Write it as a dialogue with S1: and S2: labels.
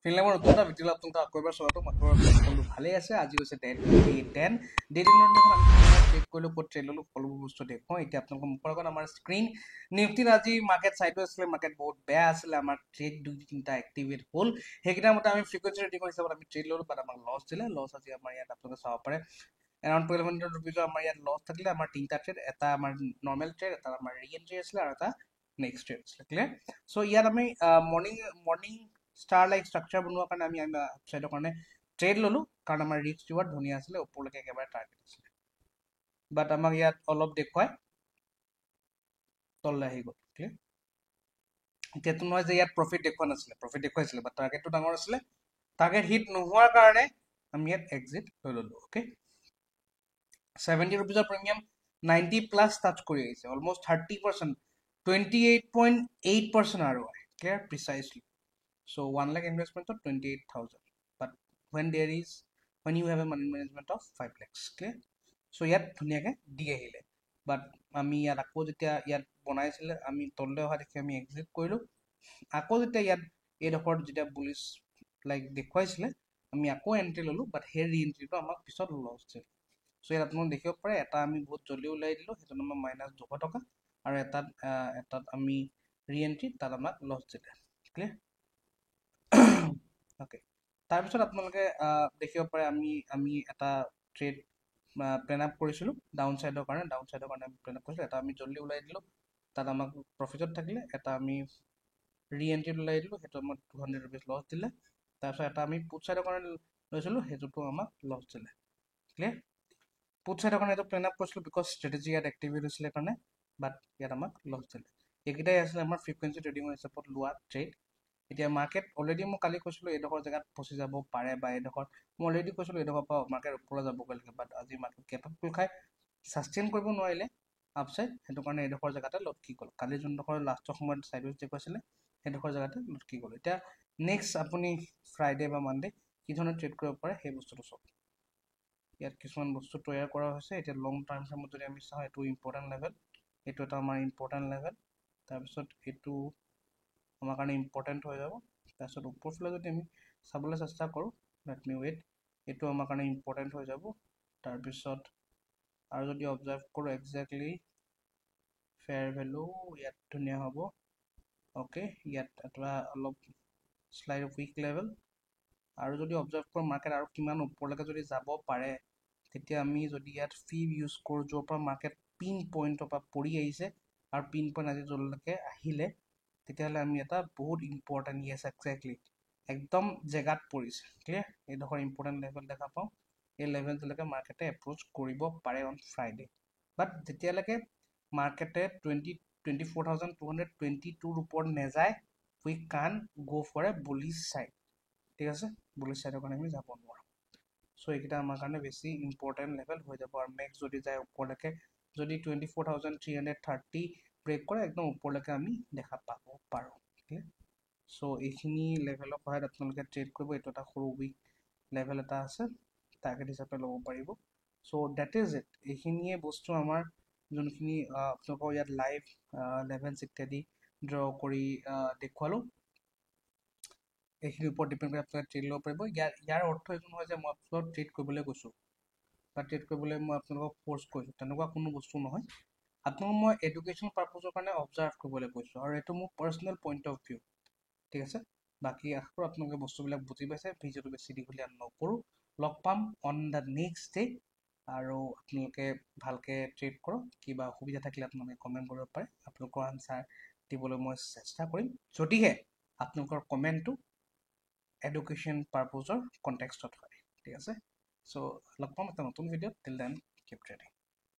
S1: ফিনলেমৰ নতুন এটা ভিডিঅ' আপোনালোকক আকৌ এবাৰ স্বাগতম। আপোনালোকৰ সকলো ভালেই আছে। আজি হৈছে ডে 10 ডে 10 আমি চেক কৰিলোঁ, ক'ত ট্ৰেড ল'লোঁ, সকলোবোৰ বস্তু দেখুৱাওঁ। এতিয়া আপোনালোকৰ মুখৰ আগত আমাৰ স্ক্ৰীন নিফটিত আজি মাৰ্কেট চাইডো আছিলে, মাৰ্কেট বহুত বেয়া আছিলে। আমাৰ ট্ৰেড 2-3টা এক্টিভেট হ'ল, সেইকেইটাৰ মতে আমি ফ্ৰিকুৱেঞ্চি ৰেটিং হিচাপত আমি ট্ৰেড ল'লোঁ, বাট আমাক লছ দিলে। লছ আজি আমাৰ ইয়াত আপোনালোকে চাব পাৰে এৰাউণ্ড 1200 ৰুপিজৰ আমাৰ ইয়াত লছ থাকিলে। আমাৰ 3টা ট্ৰেড, এটা আমাৰ নৰ্মেল ট্ৰেড, এটা আমাৰ ৰি এণ্ট্ৰি আছিলে, আৰু এটা নেক্সট ট্ৰেড আছিলে। ক্লিয়াৰ? চ' ইয়াত আমি মৰ্ণিং ষ্টাৰ লাইক ষ্ট্ৰাকচাৰ বনোৱাৰ কাৰণে আমি আপচাইডৰ কাৰণে ট্ৰেড ল'লোঁ, কাৰণ আমাৰ ৰিস্ক ৰিৱাৰ্ড ধুনীয়া আছিলে, ওপৰলৈকে একেবাৰে টাৰ্গেট আছিলে। বাট আমাক ইয়াত অলপ দেখুৱাই তললৈ আহি গ'ল। ক্লিয়াৰ? এতিয়াতো নহয় যে ইয়াত প্ৰফিট দেখুওৱা নাছিলে, প্ৰফিট দেখুৱাইছিলে, বাট টাৰ্গেটটো ডাঙৰ আছিলে। টাৰ্গেট হিট নোহোৱাৰ কাৰণে আমি ইয়াত এক্সিট লৈ ল'লোঁ। অ'কে, 70 ৰুপিজৰ প্ৰিমিয়াম 90 প্লাছ টাচ কৰি আহিছে, almost 30%, 28.8% ROI. Clear? Precisely. So 1 lakh investment of 28,000. But when you have a money management of 5 lakhs. Clear? So ইয়াত ধুনীয়াকৈ দি আহিলে, বাট আমি ইয়াত আকৌ যেতিয়া ইয়াত বনাইছিলে, আমি তললৈ অহা দেখি আমি এক্সিট কৰিলোঁ। আকৌ যেতিয়া ইয়াত এইডোখৰত যেতিয়া বুলিছ লাইক দেখুৱাইছিলে, আমি আকৌ এণ্ট্ৰি ল'লোঁ, বাট সেই ৰি এণ্ট্ৰিটো আমাক পিছত লছ দিলে। চ' ইয়াত আপোনালোকে দেখিব পাৰে, এটা আমি বহুত জল্দি ওলাই দিলোঁ, সেইটো আমাৰ -200 টকা, আৰু এটাত আমি ৰি এণ্ট্ৰি, তাত আমাক লছ দিলে। ক্লিয়াৰ? অ'কে, তাৰপিছত আপোনালোকে দেখিব পাৰে আমি এটা ট্ৰেড প্লেন আপ কৰিছিলোঁ ডাউন চাইডৰ কাৰণে আমি প্লেন আপ কৰিছিলোঁ। এটা আমি জল্দি ওলাই দিলোঁ, তাত আমাক প্ৰফিটত থাকিলে। এটা আমি ৰি এণ্ট্ৰিত ওলাই দিলোঁ, সেইটো আমাক 200 ৰুপিজ লছ দিলে। তাৰপিছত এটা আমি পুট চাইডৰ কাৰণে লৈছিলোঁ, সেইটোতো আমাক লছ দিলে। ক্লিয়াৰ? পুট চাইডৰ কাৰণে এইটো প্লেন আপ কৰিছিলোঁ, বিকজ ষ্ট্ৰেটেজি ইয়াত এক্টিভেট হৈছিলে কাৰণে, বাট ইয়াত আমাক লছ দিলে। এইকেইটাই আছিলে আমাৰ ফ্ৰিকুৱেঞ্চি ট্ৰেডিঙৰ হিচাপত লোৱা ট্ৰেড। এতিয়া মাৰ্কেট অলৰেডি মই কালি কৈছিলোঁ এইডোখৰ জেগাত ফচি যাব পাৰে, বা এইডোখৰত মই অলৰেডি কৈছিলোঁ এইডোখৰ পৰা মাৰ্কেট ওপৰলৈ যাবগৈ লাগে, বাট আজি মাৰ্কেট গেপত খোল খাই ছাষ্টেইন কৰিব নোৱাৰিলে আপচাইড, সেইটো কাৰণে এইডোখৰ জেগাতে লটকি গ'ল। কালি যোনডোখৰ লাষ্টৰ সময়ত চাইডৱেজ দেখুৱাইছিলে, সেইডোখৰ জেগাতে লটকি গ'ল। এতিয়া নেক্সট আপুনি ফ্ৰাইডে বা মানডে কি ধৰণে ট্ৰেড কৰিব পাৰে সেই বস্তুটো চাওক। ইয়াত কিছুমান বস্তু তৈয়াৰ কৰা হৈছে। এতিয়া লং টাৰ্ম টাইমত যদি আমি চাওঁ, এইটো ইম্পৰ্টেণ্ট লেভেল, এইটো এটা আমাৰ ইম্পৰ্টেণ্ট লেভেল, তাৰপিছত এইটো আমাৰ কাৰণে ইম্পৰ্টেণ্ট হৈ যাব। তাৰপিছত ওপৰফালে যদি আমি চাবলৈ চেষ্টা কৰোঁ, লেট মি ৱেইট, এইটো আমাৰ কাৰণে ইম্পৰ্টেণ্ট হৈ যাব। তাৰপিছত আৰু যদি অবজাৰ্ভ কৰোঁ একজেক্টলি ফেয়াৰ ভেলু ইয়াত ধুনীয়া হ'ব। অ'কে, ইয়াত এটা অলপ শ্লাইড উইক লেভেল, আৰু যদি অবজাৰ্ভ কৰোঁ মাৰ্কেট আৰু কিমান ওপৰলৈকে যদি যাব পাৰে, তেতিয়া আমি যদি ইয়াত ফিব ইউজ কৰোঁ, য'ৰ পৰা মাৰ্কেট পিন পইণ্টৰ পৰা পৰি আহিছে, আৰু পিন পইণ্ট আজি য'লৈকে আহিলে, তেতিয়াহ'লে আমি এটা বহুত ইম্পৰ্টেণ্ট, য়েছ একজেক্টলি একদম জেগাত পৰিছে। ক্লিয়াৰ? এইডোখৰ ইম্পৰ্টেণ্ট লেভেল দেখা পাওঁ, এই লেভেলটোলৈকে মাৰ্কেটে এপ্ৰ'চ কৰিব পাৰে অন ফ্ৰাইডে। বাট যেতিয়ালৈকে মাৰ্কেটে 24,222ৰ ওপৰত নেযায়, উই কান গ' ফৰ এ বুলিছ চাইড। ঠিক আছে? বুলিছ চাইডৰ কাৰণে আমি যাব নোৱাৰোঁ। চ' এইকেইটা আমাৰ কাৰণে বেছি ইম্পৰ্টেণ্ট লেভেল হৈ যাব। আৰু নেক্সট যদি যায় ওপৰলৈকে, যদি 24,330 ব্ৰেক কৰে, একদম ওপৰলৈকে আমি দেখা পাব পাৰোঁ। ঠিক? চ' এইখিনি লেভেলৰ সহায়ত আপোনালোকে ট্ৰেড কৰিব। এইটো এটা সৰু উইক লেভেল এটা আছে, টাৰ্গেট হিচাপে ল'ব পাৰিব। চ' ডেট ইজ ইট। এইখিনিয়ে বস্তু আমাৰ যোনখিনি আপোনালোকৰ ইয়াত লাইভ লেভেলছ ইত্যাদি ড্ৰ কৰি দেখুৱালোঁ। এইখিনিৰ ওপৰত ডিপেণ্ড কৰি আপোনালোকে ট্ৰেড ল'ব পাৰিব। ইয়াৰ অৰ্থ এইটো নহয় যে মই আপোনালোকক ট্ৰেড কৰিবলৈ কৈছোঁ, বা ট্ৰেড কৰিবলৈ মই আপোনালোকক ফ'ৰ্চ কৰিছোঁ, তেনেকুৱা কোনো বস্তু নহয়। আপোনালোকক মই এডুকেশ্যন পাৰ্পজৰ কাৰণে অবজাৰ্ভ কৰিবলৈ কৈছোঁ, আৰু এইটো মোৰ পাৰ্চনেল পইণ্ট অফ ভিউ। ঠিক আছে? বাকী আশা কৰোঁ আপোনালোকে বস্তুবিলাক বুজি পাইছে। ভিডিঅ'টো বেছি দীঘলীয়া নকৰোঁ, লগ পাম অন দ্য নেক্সট ডে। আৰু আপোনালোকে ভালকৈ ট্ৰেড কৰক। কিবা অসুবিধা থাকিলে আপোনালোকে কমেণ্ট কৰিব পাৰে, আপোনালোকৰ আনচাৰ দিবলৈ মই চেষ্টা কৰিম, যদিহে আপোনালোকৰ কমেণ্টটো এডুকেশ্যন পাৰ্পজৰ কণ্টেক্সটত হয়। ঠিক আছে? চ' লগ পাম এটা নতুন ভিডিঅ'ত। Till then, keep trading.